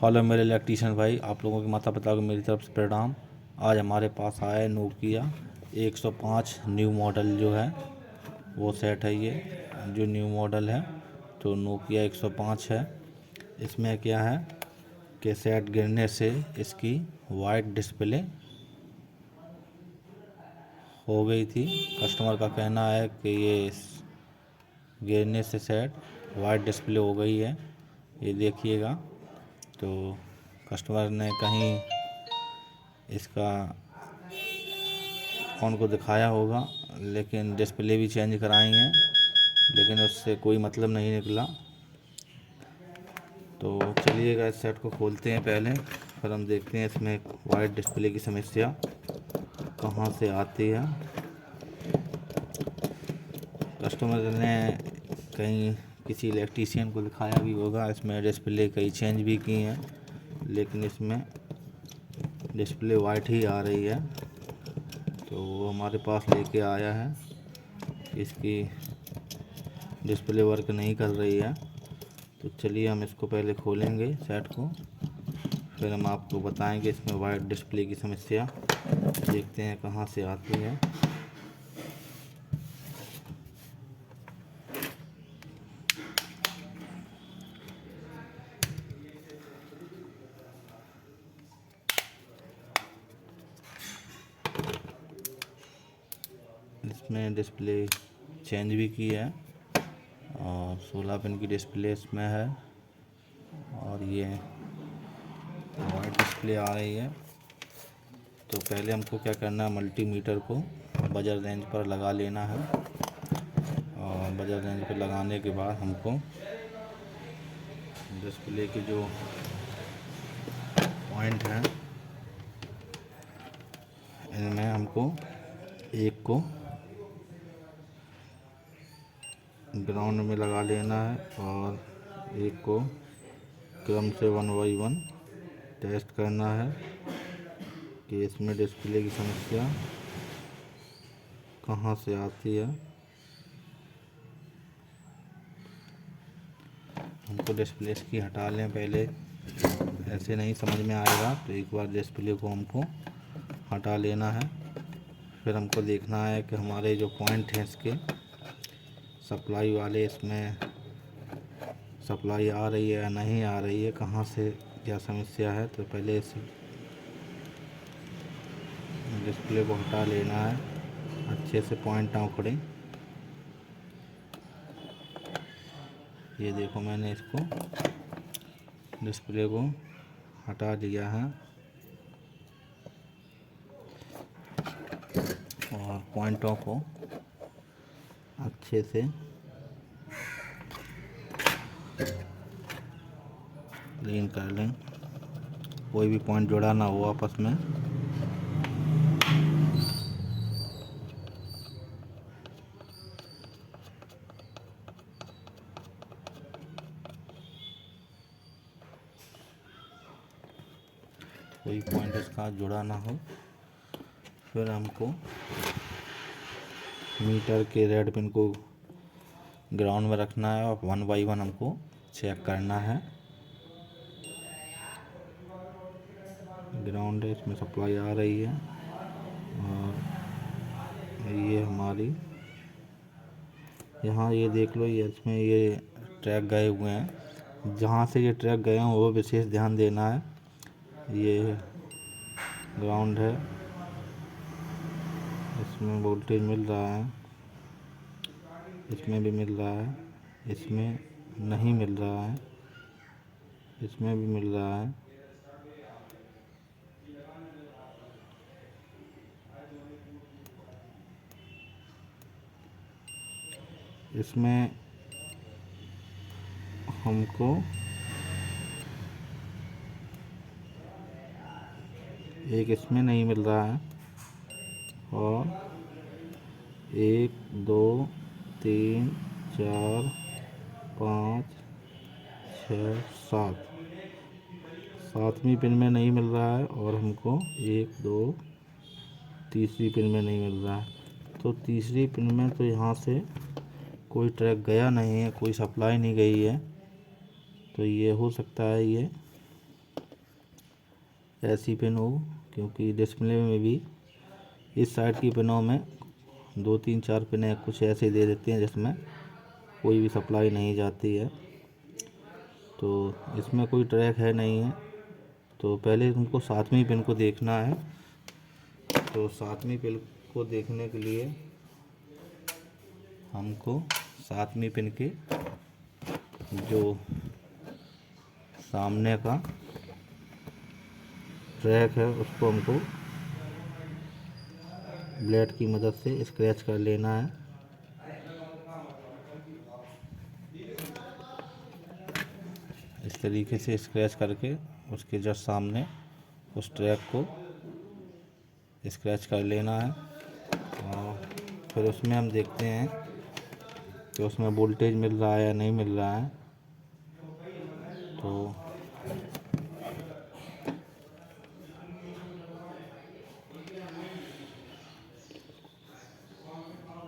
Hello मेरे electrician भाई, आप लोगों के माता पिता को मेरी तरफ से प्रणाम। आज हमारे पास आया है नोकिया 105 न्यू मॉडल जो है वो सेट है। ये जो न्यू मॉडल है तो नोकिया 105 है। इसमें क्या है कि सेट गिरने से इसकी वाइट डिस्प्ले हो गई थी। कस्टमर का कहना है कि ये गिरने से सेट वाइट डिस्प्ले हो गई है। ये देखिएगा, तो कस्टमर ने कहीं इसका फ़ोन को दिखाया होगा, लेकिन डिस्प्ले भी चेंज कराई हैं, लेकिन उससे कोई मतलब नहीं निकला। तो चलिएगा इस सेट को खोलते हैं पहले, फिर हम देखते हैं इसमें वाइट डिस्प्ले की समस्या कहाँ से आती है। कस्टमर ने कहीं किसी इलेक्ट्रीशियन को दिखाया भी होगा, इसमें डिस्प्ले कई चेंज भी की हैं, लेकिन इसमें डिस्प्ले वाइट ही आ रही है। तो वो हमारे पास लेके आया है, इसकी डिस्प्ले वर्क नहीं कर रही है। तो चलिए हम इसको पहले खोलेंगे सेट को, फिर हम आपको बताएंगे इसमें वाइट डिस्प्ले की समस्या देखते हैं कहाँ से आती है। इसमें डिस्प्ले चेंज भी की है और 16 पिन की डिस्प्ले इसमें है, और ये वाइट डिस्प्ले आ रही है। तो पहले हमको क्या करना है, मल्टीमीटर को बजर रेंज पर लगा लेना है, और बजर रेंज पर लगाने के बाद हमको डिस्प्ले के जो पॉइंट हैं इनमें हमको एक को ग्राउंड में लगा लेना है और एक को क्रम से 1 बाई 1 टेस्ट करना है कि इसमें डिस्प्ले की समस्या कहाँ से आती है। हमको डिस्प्ले इसकी हटा लें पहले, ऐसे नहीं समझ में आएगा, तो एक बार डिस्प्ले को हमको हटा लेना है। फिर हमको देखना है कि हमारे जो पॉइंट हैं इसके सप्लाई वाले, इसमें सप्लाई आ रही है या नहीं आ रही है, कहाँ से क्या समस्या है। तो पहले इस डिस्प्ले को हटा लेना है, अच्छे से पॉइंट ना उखड़े। ये देखो, मैंने इसको डिस्प्ले को हटा दिया है और पॉइंटों को अच्छे से क्लीन कर लें, कोई भी पॉइंट जुड़ा ना हो आपस में। कोई पॉइंट इसका जुड़ा ना हो। फिर हमको मीटर के रेड पिन को ग्राउंड में रखना है और 1 बाई 1 हमको चेक करना है। ग्राउंड है, इसमें सप्लाई आ रही है, और ये हमारी यहाँ ये देख लो, ये इसमें ये ट्रैक गए हुए हैं। जहाँ से ये ट्रैक गए हैं वो विशेष ध्यान देना है। ये ग्राउंड है, इसमें वोल्टेज मिल रहा है, इसमें भी मिल रहा है, इसमें नहीं मिल रहा है, इसमें भी मिल रहा है। इसमें हमको एक इसमें नहीं मिल रहा है, और 1 2 3 4 5 6 7 सातवीं पिन में नहीं मिल रहा है, और हमको 1 2 तीसरी पिन में नहीं मिल रहा है। तो तीसरी पिन में तो यहाँ से कोई ट्रैक गया नहीं है, कोई सप्लाई नहीं गई है। तो ये हो सकता है ये ऐसी पिन हो, क्योंकि डिस्प्ले में भी इस साइड की पिनों में 2 3 4 पिनें कुछ ऐसे दे देते हैं जिसमें कोई भी सप्लाई नहीं जाती है। तो इसमें कोई ट्रैक है नहीं है। तो पहले तुमको 7वीं पिन को देखना है। तो 7वीं पिन को देखने के लिए हमको 7वीं पिन के जो सामने का ट्रैक है उसको हमको ब्लेड की मदद से स्क्रैच कर लेना है। इस तरीके से स्क्रैच करके उसके जस्ट सामने उस ट्रैक को स्क्रैच कर लेना है। और फिर उसमें हम देखते हैं कि उसमें वोल्टेज मिल रहा है या नहीं मिल रहा है। तो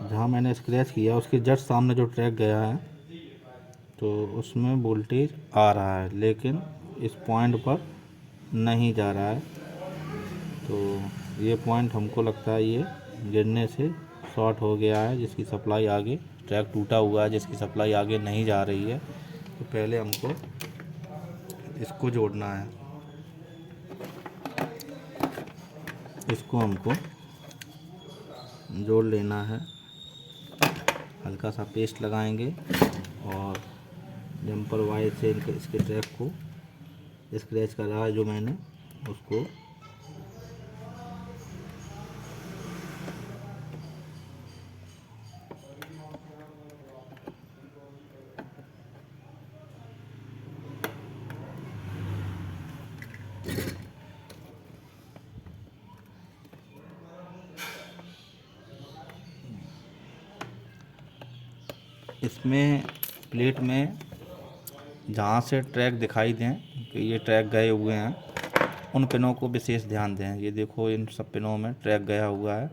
जहाँ मैंने स्क्रैच किया उसके जस्ट सामने जो ट्रैक गया है तो उसमें वोल्टेज आ रहा है, लेकिन इस पॉइंट पर नहीं जा रहा है। तो ये पॉइंट हमको लगता है ये गिरने से शॉर्ट हो गया है, जिसकी सप्लाई आगे, ट्रैक टूटा हुआ है जिसकी सप्लाई आगे नहीं जा रही है। तो पहले हमको इसको जोड़ना है। इसको हमको जोड़ लेना है। हल्का सा पेस्ट लगाएंगे और जंपर वायर से इसके ट्रैक को स्क्रैच करा है जो मैंने, उसको इसमें प्लेट में जहाँ से ट्रैक दिखाई दें कि ये ट्रैक गए हुए हैं उन पिनों को विशेष ध्यान दें। ये देखो इन सब पिनों में ट्रैक गया हुआ है।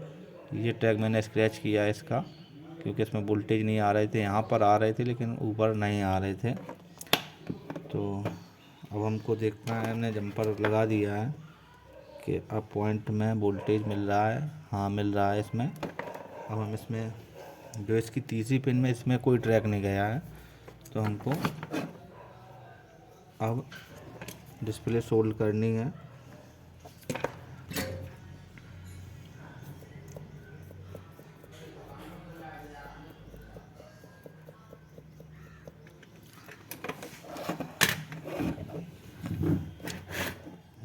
ये ट्रैक मैंने स्क्रैच किया है इसका, क्योंकि इसमें वोल्टेज नहीं आ रहे थे, यहाँ पर आ रहे थे लेकिन ऊपर नहीं आ रहे थे। तो अब हमको देखना है, हमने जंपर लगा दिया है कि अब पॉइंट में वोल्टेज मिल रहा है। हाँ मिल रहा है इसमें। अब हम इसमें जो इसकी तीसरी पिन में इसमें कोई ट्रैक नहीं गया है, तो हमको अब डिस्प्ले सोल्ड करनी है।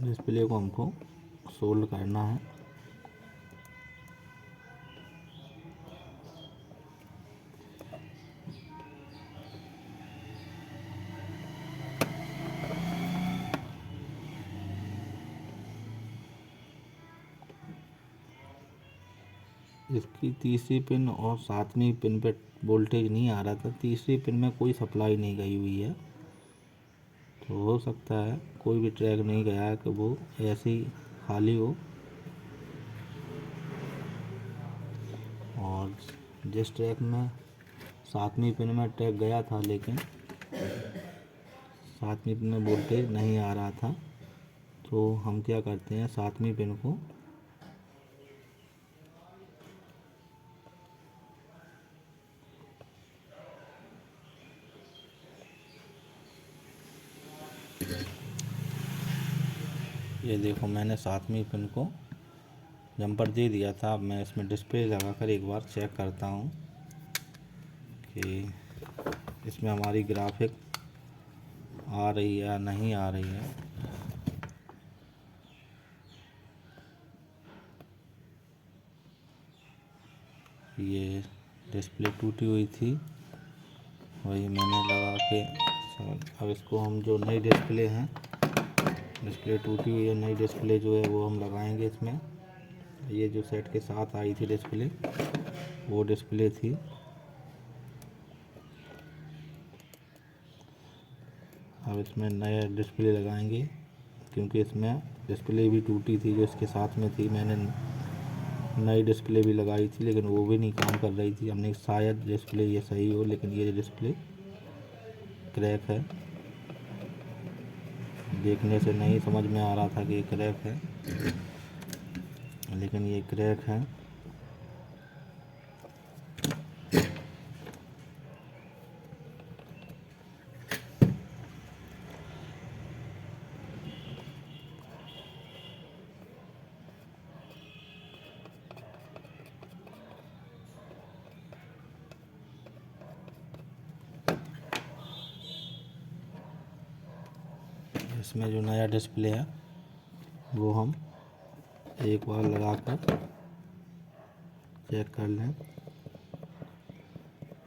डिस्प्ले को हमको सोल्ड करना है। इसकी तीसरी पिन और 7वीं पिन पे वोल्टेज नहीं आ रहा था। तीसरी पिन में कोई सप्लाई नहीं गई हुई है, तो हो सकता है कोई भी ट्रैक नहीं गया है कि वो ऐसे ही खाली हो। और जिस ट्रैक में 7वीं पिन में ट्रैक गया था लेकिन 7वीं पिन में वोल्टेज नहीं आ रहा था, तो हम क्या करते हैं 7वीं पिन को ये देखो मैंने 7वीं पिन को जंपर दे दिया था। अब मैं इसमें डिस्प्ले लगाकर एक बार चेक करता हूँ कि इसमें हमारी ग्राफिक आ रही है या नहीं आ रही है। ये डिस्प्ले टूटी हुई थी, वही मैंने लगा के, अब इसको हम जो नई डिस्प्ले हैं, डिस्प्ले टूटी हुई है, नई डिस्प्ले जो है वो हम लगाएंगे इसमें। ये जो सेट के साथ आई थी डिस्प्ले वो डिस्प्ले थी। अब इसमें नया डिस्प्ले लगाएंगे, क्योंकि इसमें डिस्प्ले भी टूटी थी जो इसके साथ में थी। मैंने नई डिस्प्ले भी लगाई थी लेकिन वो भी नहीं काम कर रही थी। हमने शायद डिस्प्ले ये सही हो, लेकिन ये डिस्प्ले क्रैक है। देखने से नहीं समझ में आ रहा था कि ये क्रैक है, लेकिन ये क्रैक है। इसमें जो नया डिस्प्ले है वो हम एक बार लगा कर चेक कर लें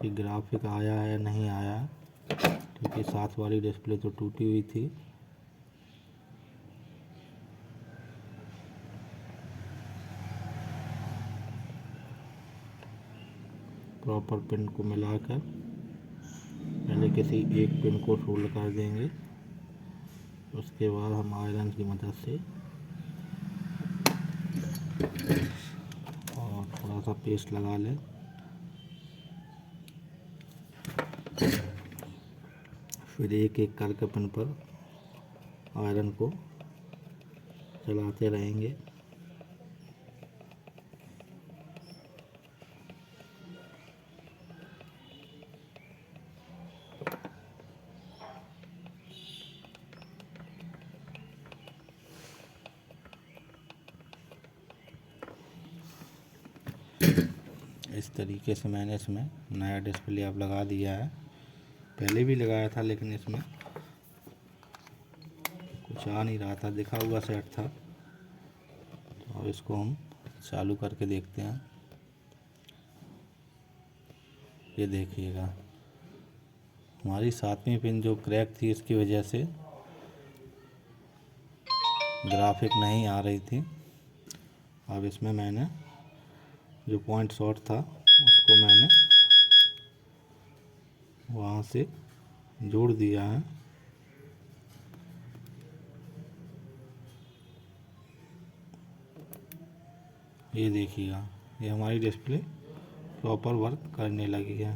कि ग्राफिक आया है नहीं आया है, क्योंकि साथ वाली डिस्प्ले तो टूटी हुई थी। प्रॉपर पिन को मिलाकर पहले किसी एक पिन को सोल्ड कर देंगे, उसके बाद हम आयरन की मदद से और थोड़ा सा पेस्ट लगा लें। फिर एक एक करके पिन पर आयरन को चलाते रहेंगे। इस तरीके से मैंने इसमें नया डिस्प्ले अब लगा दिया है। पहले भी लगाया था लेकिन इसमें कुछ आ नहीं रहा था, दिखा हुआ सेट था। तो अब इसको हम चालू करके देखते हैं। ये देखिएगा, हमारी 7वीं पिन जो क्रैक थी इसकी वजह से ग्राफिक नहीं आ रही थी। अब इसमें मैंने जो पॉइंट शॉट था उसको मैंने वहाँ से जोड़ दिया है। ये देखिएगा, ये हमारी डिस्प्ले प्रॉपर वर्क करने लगी है।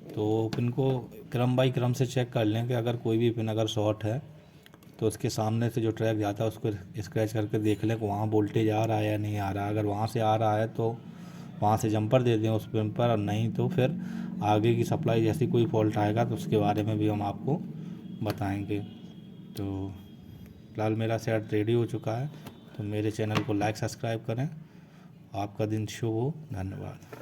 तो पिन को क्रम बाई क्रम से चेक कर लें कि अगर कोई भी पिन अगर शॉर्ट है तो उसके सामने से जो ट्रैक जाता है उसको स्क्रैच करके देख लें कि वहाँ वोल्टेज आ रहा है या नहीं आ रहा है। अगर वहाँ से आ रहा है तो वहाँ से जंपर दे दें उस पिन पर, और नहीं तो फिर आगे की सप्लाई जैसी कोई फॉल्ट आएगा तो उसके बारे में भी हम आपको बताएंगे। तो फिलहाल मेरा सेट रेडी हो चुका है, तो मेरे चैनल को लाइक सब्सक्राइब करें। आपका दिन शुभ हो। धन्यवाद।